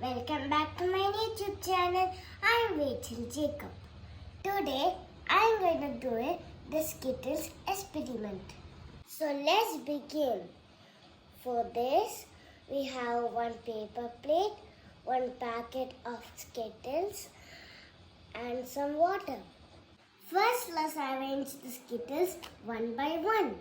Welcome back to my YouTube channel. I'm Rachel Jacob. Today I'm going to do the Skittles experiment. So let's begin. For this we have one paper plate, one packet of Skittles and some water. First let's arrange the Skittles one by one.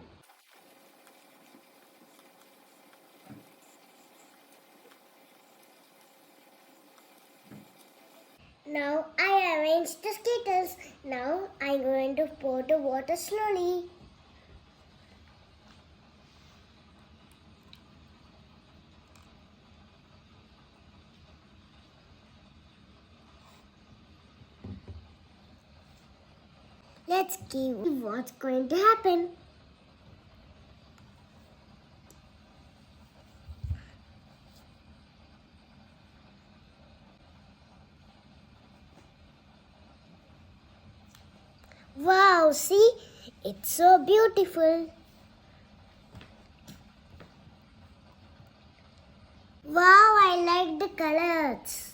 Now I arranged the Skittles. Now I'm going to pour the water slowly. Let's see what's going to happen. Wow, see? It's so beautiful. Wow, I like the colors.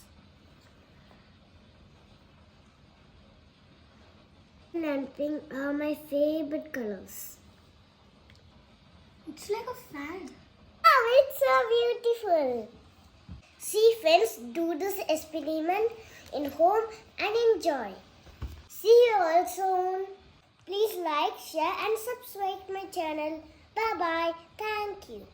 Green and pink are my favorite colors. It's like a fan. Wow, it's so beautiful. See friends, do this experiment in home and enjoy. See you all soon. Please like, share and subscribe my channel. Bye bye. Thank you.